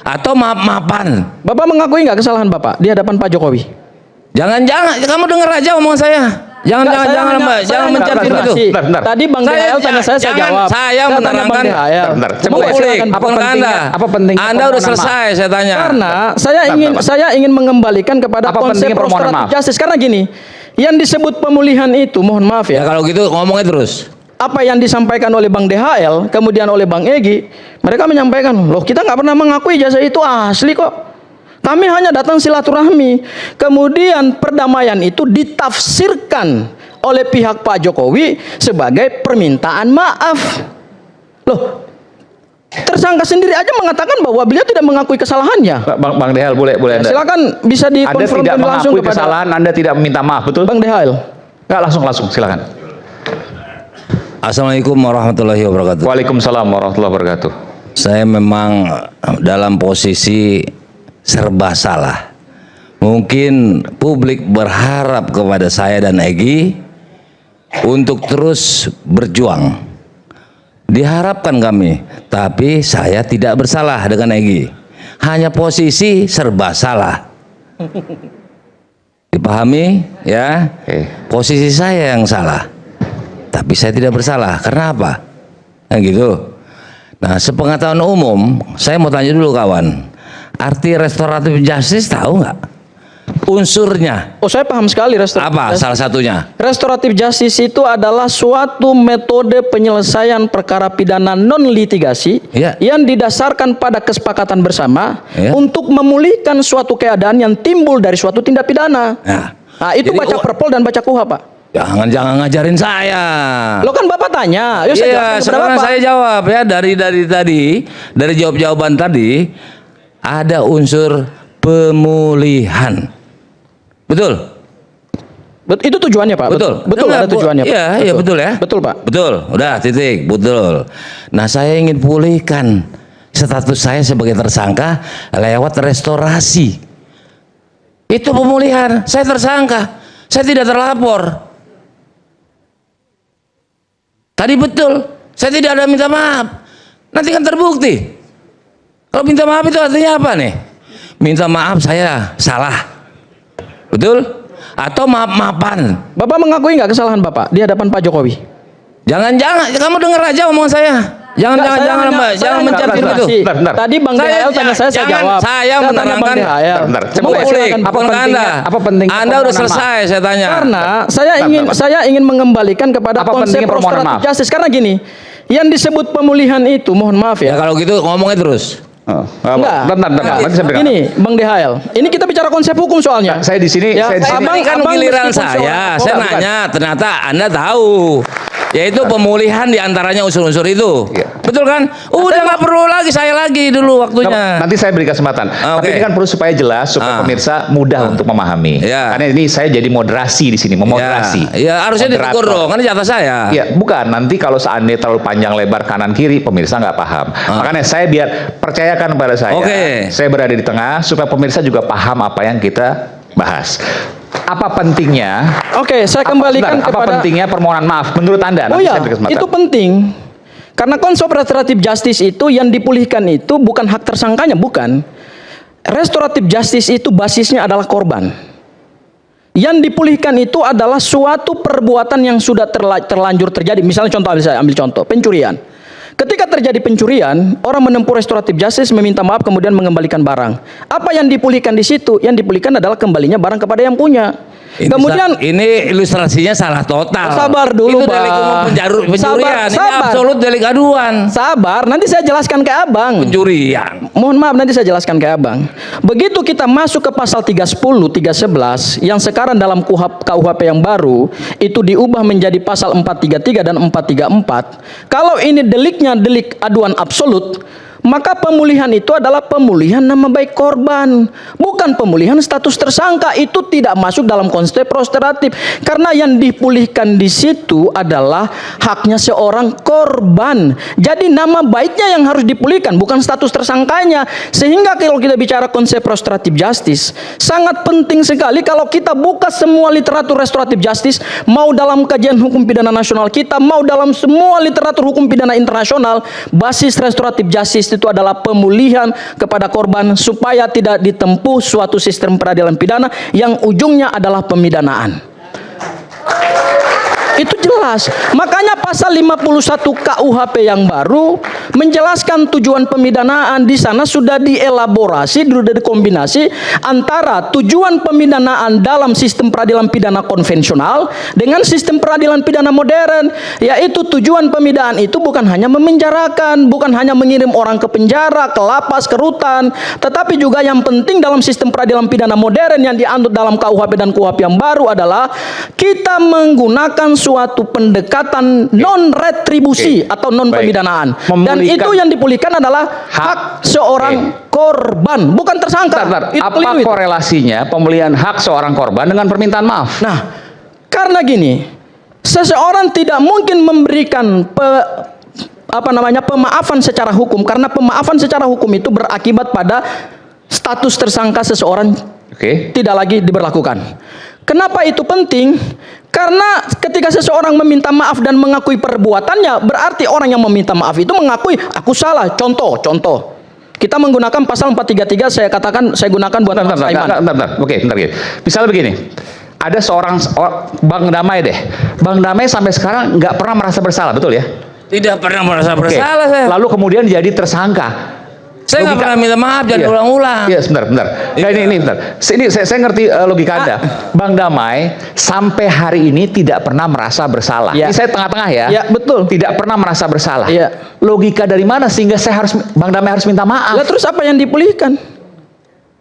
atau maaf-maafan. Bapak mengakui nggak kesalahan Bapak di hadapan Pak Jokowi? Jangan, kamu dengar aja omongan saya. Jangan mencari itu. Tadi Bang DHL tanya saya jawab. Saya menerangkan. Apa penting? Anda udah selesai saya tanya. Karena saya ingin mengembalikan kepada konsep restoratif justice. Karena gini, yang disebut pemulihan itu, mohon maaf ya. Kalau gitu ngomongnya terus. Apa yang disampaikan oleh Bang DHL, kemudian oleh Bang Egy, mereka menyampaikan, loh kita nggak pernah mengakui jasa itu asli kok. Kami hanya datang silaturahmi. Kemudian perdamaian itu ditafsirkan oleh pihak Pak Jokowi sebagai permintaan maaf. Loh, tersangka sendiri aja mengatakan bahwa beliau tidak mengakui kesalahannya. Bang DHL boleh Anda. Silakan bisa dikonfirmasi Anda tidak langsung mengakui kepada kesalahan, Anda tidak meminta maaf, betul? Bang DHL. Enggak, langsung silakan. Assalamualaikum warahmatullahi wabarakatuh. Waalaikumsalam warahmatullahi wabarakatuh. Saya memang dalam posisi serba salah. Mungkin publik berharap kepada saya dan Egy untuk terus berjuang. Diharapkan kami, tapi saya tidak bersalah dengan Egy. Hanya posisi serba salah. Dipahami ya? Posisi saya yang salah. Tapi saya tidak bersalah. Karena apa? Gitu. Nah, sepengetahuan umum, saya mau tanya dulu kawan. Arti restoratif justice tahu nggak? Unsurnya. Oh, saya paham sekali restoratif apa justice. Salah satunya? Restoratif justice itu adalah suatu metode penyelesaian perkara pidana non litigasi yang didasarkan pada kesepakatan bersama untuk memulihkan suatu keadaan yang timbul dari suatu tindak pidana. Nah, itu baca Perpol dan baca KUHP, Pak. Jangan ngajarin saya. Lo kan Bapak tanya. Sekarang saya jawab ya, dari jawaban tadi ada unsur pemulihan. Betul? Itu tujuannya, Pak. Betul ada tujuannya, Pak. Iya, betul ya. Betul, Pak. Betul. Udah titik, betul. Nah, saya ingin pulihkan status saya sebagai tersangka lewat restorasi. Itu pemulihan. Saya tersangka. Saya tidak terlapor. Tadi betul, saya tidak ada minta maaf. Nanti kan terbukti. Kalau minta maaf itu artinya apa nih? Minta maaf saya salah. Betul? Atau maaf-maafan. Bapak mengakui nggak kesalahan Bapak di hadapan Pak Jokowi? Jangan, kamu dengar aja omongan saya. Jangan mencari itu. Tadi Bang DHL tanya saya jawab. Saya menerangkan. Apa penting? Anda udah selesai saya tanya. Karena saya ingin mengembalikan kepada konsep restoratif justice. Karena gini, yang disebut pemulihan itu, mohon maaf ya. Kalau gitu ngomongnya terus. Ini Bang DHL. Ini kita bicara konsep hukum soalnya. Saya di sini. Abang kan giliran saya nanya, ternyata Anda tahu. Yaitu pemulihan diantaranya unsur-unsur itu, betul kan? Udah nggak perlu lagi saya lagi dulu waktunya. Nanti saya beri kesempatan. Tapi ini kan perlu supaya jelas, supaya pemirsa mudah untuk memahami. Karena ini saya jadi moderasi di sini, memoderasi. Iya, harusnya ditegur dong, kan jatah saya. Iya, bukan. Nanti kalau seandainya terlalu panjang lebar kanan kiri, pemirsa nggak paham. Makanya saya biar percayakan pada saya. Saya berada di tengah supaya pemirsa juga paham apa yang kita bahas. Apa pentingnya? Saya kembalikan kepada apa pentingnya permohonan maaf menurut Anda? Itu penting. Karena konsep restoratif justice itu yang dipulihkan itu bukan hak tersangkanya, bukan. Restoratif justice itu basisnya adalah korban. Yang dipulihkan itu adalah suatu perbuatan yang sudah terlanjur terjadi. Misalnya saya ambil contoh, pencurian. Ketika terjadi pencurian, orang menempuh restoratif justice, meminta maaf, kemudian mengembalikan barang. Apa yang dipulihkan di situ? Yang dipulihkan adalah kembalinya barang kepada yang punya. Kemudian ini ilustrasinya salah total. Sabar dulu, itu delik umum pencurian. Ini absolut delik aduan. Sabar, nanti saya jelaskan ke Abang. Pencurian. Mohon maaf, nanti saya jelaskan ke Abang. Begitu kita masuk ke pasal 310, 311 yang sekarang dalam KUHP yang baru itu diubah menjadi pasal 433 dan 434. Kalau ini deliknya delik aduan absolut, maka pemulihan itu adalah pemulihan nama baik korban, bukan pemulihan status tersangka. Itu tidak masuk dalam konsep restoratif, karena yang dipulihkan di situ adalah haknya seorang korban. Jadi nama baiknya yang harus dipulihkan, bukan status tersangkanya. Sehingga kalau kita bicara konsep restoratif justice, sangat penting sekali kalau kita buka semua literatur restoratif justice, mau dalam kajian hukum pidana nasional kita, mau dalam semua literatur hukum pidana internasional, basis restoratif justice justice itu adalah pemulihan kepada korban supaya tidak ditempuh suatu sistem peradilan pidana yang ujungnya adalah pemidanaan. Itu jelas. Makanya pasal 51 KUHP yang baru menjelaskan tujuan pemidanaan. Di sana sudah dielaborasi, sudah dikombinasi antara tujuan pemidanaan dalam sistem peradilan pidana konvensional dengan sistem peradilan pidana modern. Yaitu tujuan pemidanaan itu bukan hanya memenjarakan, bukan hanya mengirim orang ke penjara, ke lapas, ke rutan, tetapi juga yang penting dalam sistem peradilan pidana modern yang dianut dalam KUHP dan KUHP yang baru adalah kita menggunakan suatu pendekatan non retribusi atau non pemidanaan. Dan itu yang dipulihkan adalah hak seorang korban, bukan tersangka. Apa korelasinya pemulihan hak seorang korban dengan permintaan maaf? Nah, karena gini, seseorang tidak mungkin memberikan pemaafan secara hukum, karena pemaafan secara hukum itu berakibat pada status tersangka seseorang tidak lagi diberlakukan. Kenapa itu penting? Karena ketika seseorang meminta maaf dan mengakui perbuatannya, berarti orang yang meminta maaf itu mengakui aku salah. Contoh. Kita menggunakan pasal 433, saya gunakan buat Mas Saiman. Oke, bentar gitu. Misalnya begini, ada seorang Bang Damai deh. Bang Damai sampai sekarang nggak pernah merasa bersalah, betul ya? Tidak pernah merasa bersalah saya. Lalu kemudian jadi tersangka. Saya nggak pernah minta maaf, jangan ulang-ulang. Iya, sebentar. Ini bentar. Ini saya ngerti logika Anda. Bang Damai sampai hari ini tidak pernah merasa bersalah. Ini saya tengah-tengah ya. Iya, betul. Tidak pernah merasa bersalah. Iya. Logika dari mana sehingga Bang Damai harus minta maaf? Lah terus apa yang dipulihkan?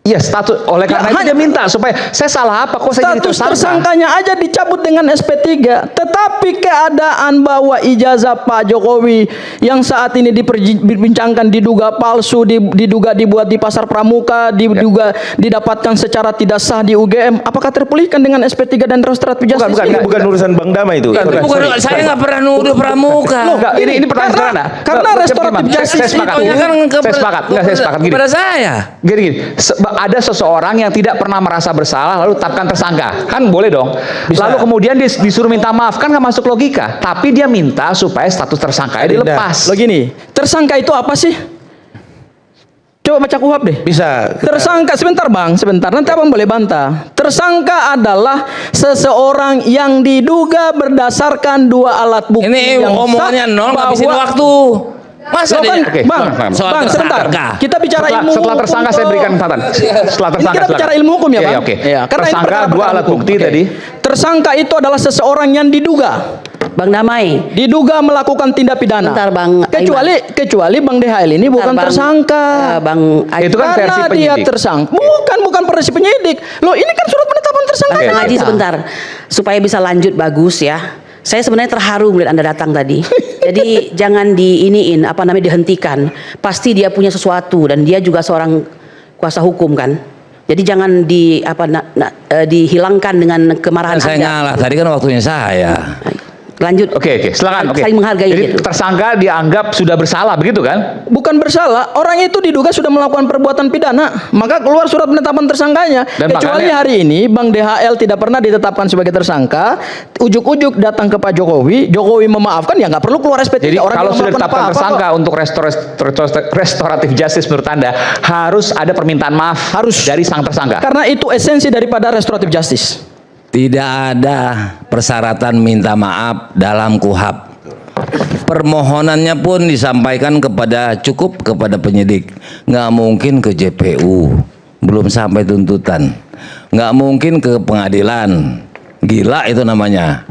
Iya, status oleh karena itu dia minta supaya saya salah apa kok saya jadi tersangka. Tersangkanya aja dicabut dengan SP3, tetapi keadaan bahwa ijazah Pak Jokowi yang saat ini diperbincangkan diduga palsu, diduga dibuat di pasar pramuka, diduga didapatkan secara tidak sah di UGM, apakah terpulihkan dengan SP3 dan restoratif justice? Bukan urusan Bang Damai itu. Saya nggak pernah nuduh pramuka. Ini pertanyaan sederhana. Karena restoratif justice saya sepakat gini. Kepada saya. Gini. Ada seseorang yang tidak pernah merasa bersalah lalu tetapkan tersangka, kan boleh dong. Lalu kemudian disuruh minta maaf, kan nggak masuk logika. Tapi dia minta supaya status tersangkanya dilepas. Lo gini, tersangka itu apa sih? Coba baca KUHP deh. Bisa. Tersangka, sebentar nanti abang boleh bantah. Tersangka adalah seseorang yang diduga berdasarkan dua alat bukti ini yang omongannya nol, ngabisin waktu. Masa kan, Bang, sebentar. Kita bicara ilmu setelah tersangka saya berikan catatan. Setelah tersangka kita bicara ilmu hukum ya, Bang. Oke. Karena tersangka dua alat bukti tadi. Tersangka itu adalah seseorang yang diduga Bang Damai melakukan tindak pidana. Bentar, Bang. Kecuali Bang DHL ini bukan tersangka. Bang itu kan versi karena penyidik. dia tersangka. Bukan versi penyidik. Loh, ini kan surat penetapan tersangka. Bang Haji sebentar. Supaya bisa lanjut bagus ya. Saya sebenarnya terharu melihat Anda datang tadi. Jadi jangan dihentikan. Pasti dia punya sesuatu dan dia juga seorang kuasa hukum kan. Jadi jangan dihilangkan dengan kemarahan Saya Anda. ngalah, tadi kan waktunya saya. Lanjut. Oke, silakan. Saling menghargai. Jadi gitu. tersangka dianggap sudah bersalah, begitu kan? Bukan bersalah, orang itu diduga sudah melakukan perbuatan pidana, maka keluar surat penetapan tersangkanya. Dan kecuali makanya, hari ini Bang DHL tidak pernah ditetapkan sebagai tersangka, ujuk-ujuk datang ke Pak Jokowi, Jokowi memaafkan, ya nggak perlu keluar SP3. Jadi orang kalau sudah ditetapkan tersangka untuk restoratif justice menurut Anda harus ada permintaan maaf dari sang tersangka. Karena itu esensi daripada restoratif justice. Tidak ada persyaratan minta maaf dalam KUHP. Permohonannya pun disampaikan cukup kepada penyidik. Nggak mungkin ke JPU, belum sampai tuntutan. Nggak mungkin ke pengadilan, gila itu namanya.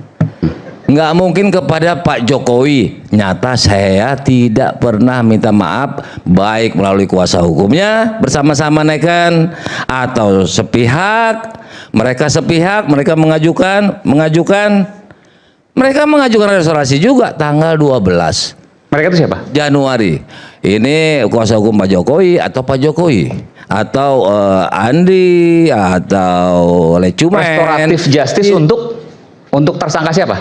Nggak mungkin kepada Pak Jokowi. Nyata saya tidak pernah minta maaf, baik melalui kuasa hukumnya bersama-sama naikkan atau sepihak. Mereka mengajukan restorasi juga tanggal 12. Mereka itu siapa? Januari. Ini kuasa hukum Pak Jokowi atau Pak Jokowi atau Andi atau Lecumen. Restoratif justice untuk tersangka siapa?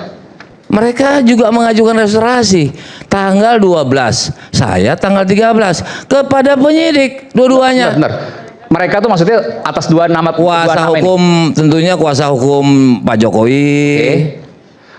Mereka juga mengajukan restorasi tanggal 12. Saya tanggal 13 kepada penyidik dua-duanya. Benar. Mereka tuh maksudnya atas dua nama kuasa hukum ini. Tentunya kuasa hukum Pak Jokowi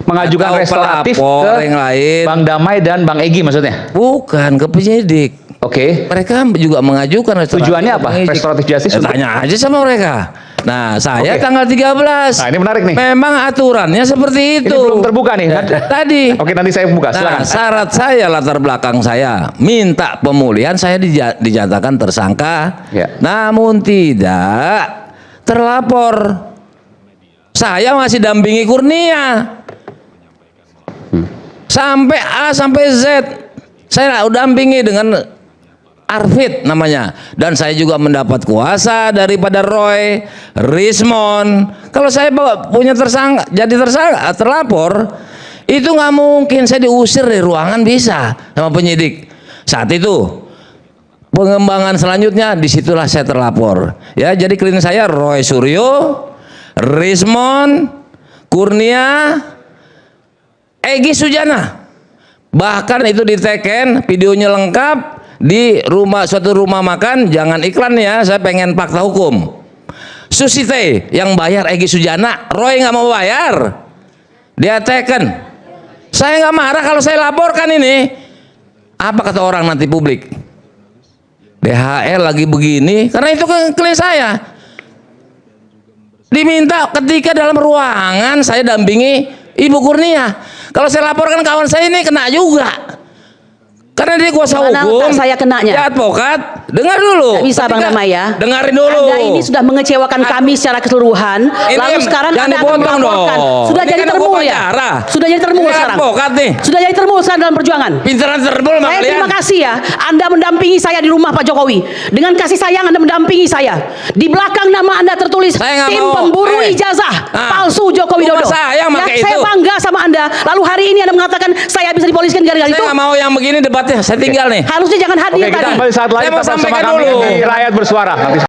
mengajukan restoratif ke yang lain. Bang Damai dan Bang Egy maksudnya? Bukan, ke penyidik. Oke. Mereka juga mengajukan restoratif. Tujuannya apa? penyidik. Restoratif justice untuk- Tanya aja sama mereka. Nah, saya Oke. tanggal 13. Nah, ini menarik nih. Memang aturannya seperti Ini itu. belum terbuka nih. Tadi. Oke, nanti saya buka. Nah, Silakan. syarat saya, latar belakang saya minta pemulihan, saya dijatakan tersangka, Ya. namun tidak terlapor. Saya masih dampingi Kurnia sampai A sampai Z. Saya dampingi dengan Arfid namanya, dan saya juga mendapat kuasa daripada Roy Rismond. Kalau saya punya tersangka, jadi tersangka, terlapor, itu nggak mungkin saya diusir dari ruangan, bisa sama penyidik. Saat itu pengembangan selanjutnya disitulah saya terlapor. Ya, jadi klien saya Roy Suryo, Rismond, Kurnia, Egy Sujana. Bahkan itu diteken, videonya lengkap di suatu rumah makan. Jangan iklan ya, saya pengen fakta hukum. Susite yang bayar Egy Sujana, Roy nggak mau bayar, dia teken. Saya nggak marah kalau saya laporkan ini. Apa kata orang nanti publik? DHL lagi begini, karena itu kan klien saya. Diminta ketika dalam ruangan saya dampingi Ibu Kurnia. Kalau saya laporkan kawan saya ini kena juga. Karena dia kuasa Mana hukum. letak saya kenanya? Dia advokat. Dengar dulu. Nggak bisa Bang Ketika- Damai ya. Dengarin dulu. Anda ini sudah mengecewakan kami secara keseluruhan. Ini Lalu sekarang jangan Anda akan dipotong melaporkan. dong. Sudah Ini jadi kan termul hukum ya? acara. Sudah jadi termul Ini sekarang. advokat nih. Sudah jadi termul sekarang dalam perjuangan. Pinteran terbul sama Saya kalian. terima kasih ya, Anda mendampingi saya di rumah Pak Jokowi. Dengan kasih sayang Anda mendampingi saya. Di belakang nama Anda tertulis Saya nggak tim mau. pemburu Eh. ijazah Ah. palsu Joko Widodo. Cuma saya yang pakai Saya itu. bangga sama Anda. Lalu hari ini Anda mengatakan saya bisa dipoliskan gara-gara Saya itu. nggak mau yang begini debatnya. Saya tinggal nih. Harusnya jangan hadir Oke, kita tadi. kembali saat lain Saya mau tetap bersama sampaikan kami dulu. di Rakyat Bersuara. Nanti